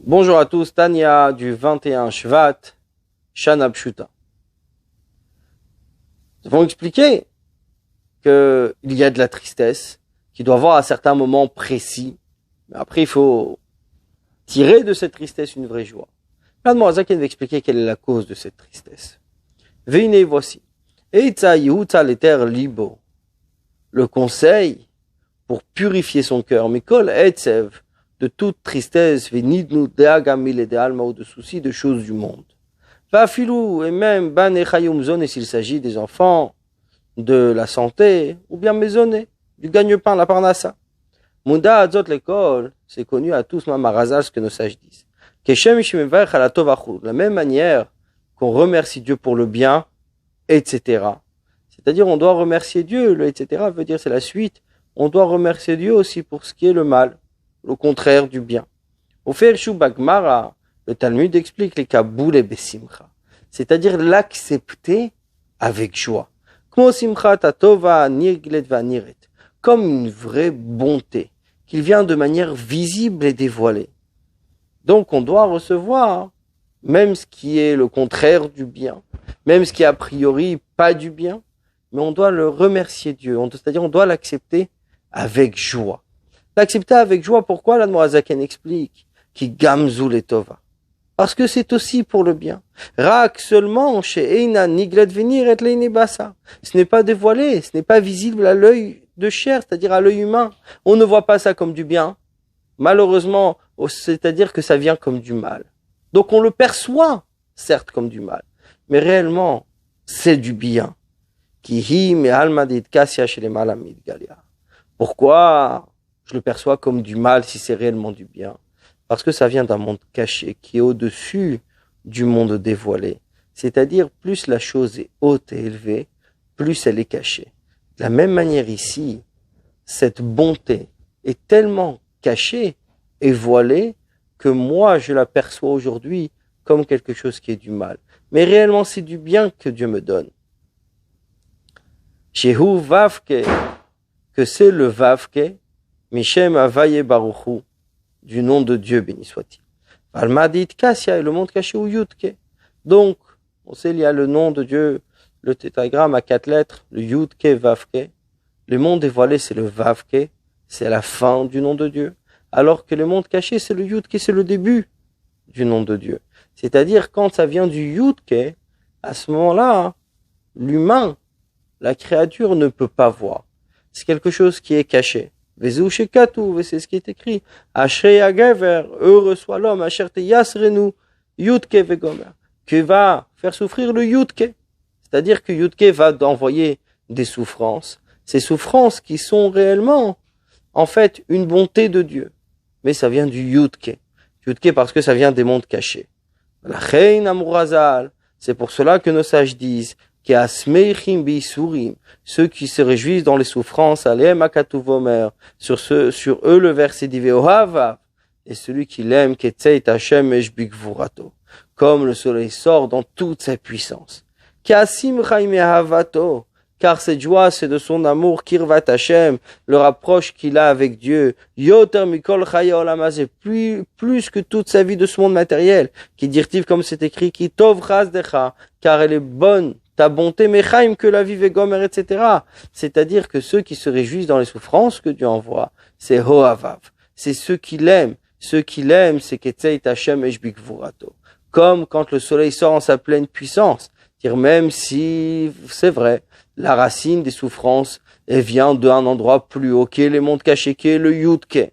Bonjour à tous, Tania du 21 Shvat, Shana Pshuta. Nous avons expliqué qu'il y a de la tristesse, qui doit avoir à certains moments précis, mais après il faut tirer de cette tristesse une vraie joie. Là, Morazak va expliquer quelle est la cause de cette tristesse. Veine, voici. Eitza Yehuta l'éter libo. Le conseil pour purifier son cœur, Mikol Etzev, de toute tristesse, Venidnu Deagamil et Dealma, de soucis de choses du monde. Vafilou, et même Ban Echayum Zone, s'il s'agit des enfants, de la santé, ou bien maisonnés, du gagne-pain, la parnassa. Munda Azot l'école, c'est connu à tous, Mamarazal, ce que nos sages disent. Keshem Shimevach Alatovachou, de la même manière qu'on remercie Dieu pour le bien, etc. C'est-à-dire, on doit remercier Dieu, le etc. veut dire c'est la suite. On doit remercier Dieu aussi pour ce qui est le mal, le contraire du bien. Au Fershu Bagmara, le Talmud explique les Kaboul et Besimcha, c'est-à-dire l'accepter avec joie. Comme une vraie bonté, qu'il vient de manière visible et dévoilée. Donc on doit recevoir même ce qui est le contraire du bien, même ce qui est a priori pas du bien, mais on doit le remercier Dieu, c'est-à-dire on doit l'accepter avec joie. L'accepter avec joie, pourquoi l'Admorazaken explique qui gamzou les tova? Parce que c'est aussi pour le bien. Rak seulement chez Eina niglet venir et leinebasa. Ce n'est pas dévoilé, ce n'est pas visible à l'œil de chair, c'est-à-dire à l'œil humain. On ne voit pas ça comme du bien. Malheureusement, c'est-à-dire que ça vient comme du mal. Donc on le perçoit, certes, comme du mal. Mais réellement, c'est du bien. Kihi me almadit kasya chez les malamid galia. Pourquoi je le perçois comme du mal si c'est réellement du bien? Parce que ça vient d'un monde caché qui est au-dessus du monde dévoilé. C'est-à-dire, plus la chose est haute et élevée, plus elle est cachée. De la même manière ici, cette bonté est tellement cachée et voilée que moi je la perçois aujourd'hui comme quelque chose qui est du mal. Mais réellement c'est du bien que Dieu me donne. Shehu Vavke, que c'est le Vavke, Mishem Avaye Baruchu, du nom de Dieu, béni soit-il. Almadit Kassia est le monde caché ou Yudke. Donc, on sait, il y a le nom de Dieu, le tétragramme à 4 lettres, le Yudke Vavke. Le monde dévoilé, c'est le Vavke, c'est la fin du nom de Dieu. Alors que le monde caché, c'est le Yudke, c'est le début du nom de Dieu. C'est-à-dire, quand ça vient du Yudke, à ce moment-là, l'humain, la créature ne peut pas voir. C'est quelque chose qui est caché. Vezou shekatu, c'est ce qui est écrit. Ashrei agaver, heureux soit l'homme, asherte yasrenu, yudke vegomer, qui va faire souffrir le yudke. C'est-à-dire que yudke va envoyer des souffrances. Ces souffrances qui sont réellement, en fait, une bonté de Dieu. Mais ça vient du yudke. Yudke parce que ça vient des mondes cachés. La reine amurazal, c'est pour cela que nos sages disent, ceux qui se réjouissent dans les souffrances, sur eux le verset dit et celui qui l'aime, comme le soleil sort dans toute sa puissance. Car cette joie, c'est de son amour, Kirvat Hashem, le rapproche qu'il a avec Dieu, Yoter Mikol Chaya Olama, c'est plus que toute sa vie de ce monde matériel, qui dirtive comme c'est écrit, qui Tov Chazdecha, car elle est bonne, ta bonté, Mechaim, que la vie Vegomer, etc. C'est-à-dire que ceux qui se réjouissent dans les souffrances que Dieu envoie, c'est Hoavav, c'est ceux qui l'aiment. Ceux qui l'aiment, c'est Ketzeit Hashem Eshbik Vurato. Comme quand le soleil sort en sa pleine puissance. Dire même si, c'est vrai, la racine des souffrances, elle vient d'un endroit plus haut, qui est les mondes cachés, qui est le Yudke.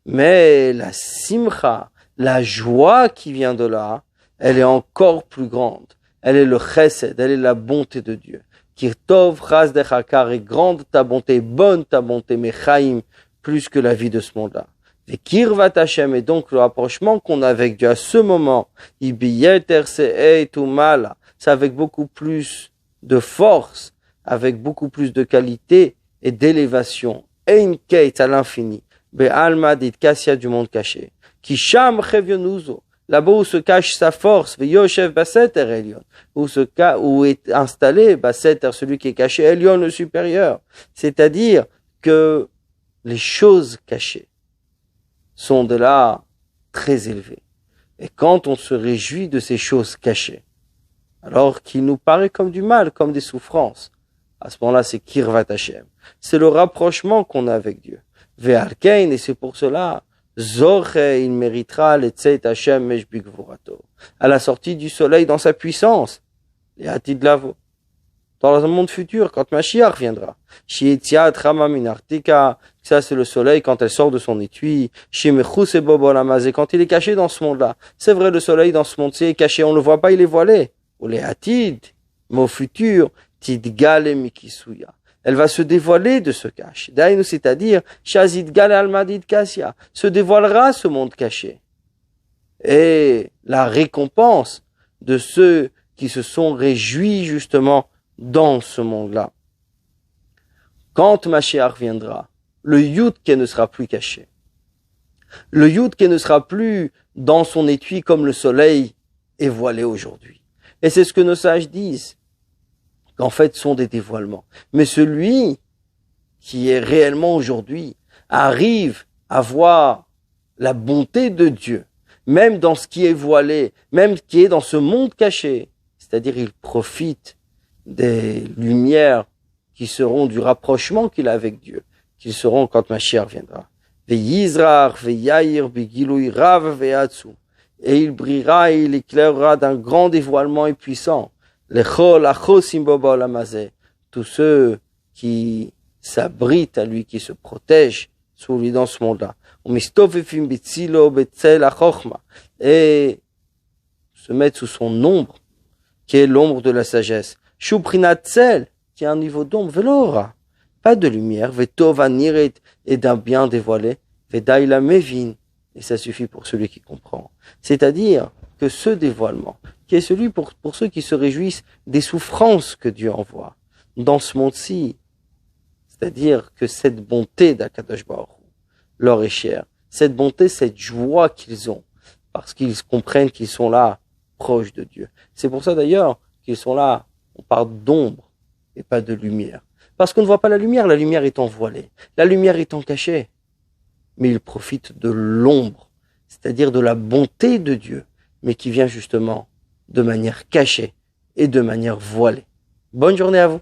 Mais la Simcha, la joie qui vient de là, elle est encore plus grande. Elle est le Chesed, elle est la bonté de Dieu. Kirtov Chasdechakar est grande ta bonté, bonne ta bonté, mais Chaim, plus que la vie de ce monde-là. Et Kirvat Hashem, et donc le rapprochement qu'on a avec Dieu à ce moment, Ibiyeter Se'ei Tumala, c'est avec beaucoup plus de force, avec beaucoup plus de qualité et d'élévation. Ein Kate à l'infini. Be'alma dit Kassia du monde caché. Kisham Chevyonuzo. Là-bas où se cache sa force, Veyoshev Baseter Elion. Où est installé Baseter, celui qui est caché, Elion le supérieur. C'est-à-dire que les choses cachées sont de là très élevées. Et quand on se réjouit de ces choses cachées, alors qu'il nous paraît comme du mal, comme des souffrances, à ce moment-là, c'est Kirvat Hashem. C'est le rapprochement qu'on a avec Dieu. Ve'alkein, et c'est pour cela, Zorche, il méritera le Tzeit Hashem Meshbik Vorato. À la sortie du soleil dans sa puissance, les Hatid Lavo. Dans un monde futur, quand Mashiach viendra. Shietziat Ramam Artika, ça c'est le soleil quand elle sort de son étui. Shimechus et Bobolamazé, quand il est caché dans ce monde-là. C'est vrai, le soleil dans ce monde-ci est caché, on ne le voit pas, il est voilé. Ou les Hatid, mais au futur, Tidgale Mikisuya. Elle va se dévoiler de ce cache. D'ailleurs, c'est-à-dire, Shazidgale Almadid Kassia, se dévoilera ce monde caché. Et la récompense de ceux qui se sont réjouis justement dans ce monde-là. Quand Mashiach viendra, le Yud-Ké ne sera plus caché. Le Yud-Ké ne sera plus dans son étui comme le soleil est voilé aujourd'hui. Et c'est ce que nos sages disent, qu'en fait sont des dévoilements. Mais celui qui est réellement aujourd'hui arrive à voir la bonté de Dieu, même dans ce qui est voilé, même qui est dans ce monde caché. C'est-à-dire il profite des lumières qui seront du rapprochement qu'il a avec Dieu, qui seront quand Mashiach viendra. Ve'yizrar, ve'yair, be'gilui rav, ve'atsu. Et il brillera et il éclairera d'un grand dévoilement et puissant. Lechol achosim boba olamazé. Tous ceux qui s'abritent à lui, qui se protègent sous lui dans ce monde-là. Umistofefim bitzilo betzel achochma. Et se mettre sous son ombre, qui est l'ombre de la sagesse. Shuprinat tzel, qui est un niveau d'ombre, velora. Pas de lumière, vetov aniret, et d'un bien dévoilé, vedaila mevin. Et ça suffit pour celui qui comprend. C'est-à-dire que ce dévoilement, qui est celui pour ceux qui se réjouissent des souffrances que Dieu envoie dans ce monde-ci, c'est-à-dire que cette bonté d'Akadosh Baruch Hu leur est chère. Cette bonté, cette joie qu'ils ont, parce qu'ils comprennent qu'ils sont là, proches de Dieu. C'est pour ça d'ailleurs qu'ils sont là, on parle d'ombre et pas de lumière. Parce qu'on ne voit pas la lumière étant voilée, la lumière étant cachée. Mais ils profitent de l'ombre, c'est-à-dire de la bonté de Dieu, mais qui vient justement de manière cachée et de manière voilée. Bonne journée à vous.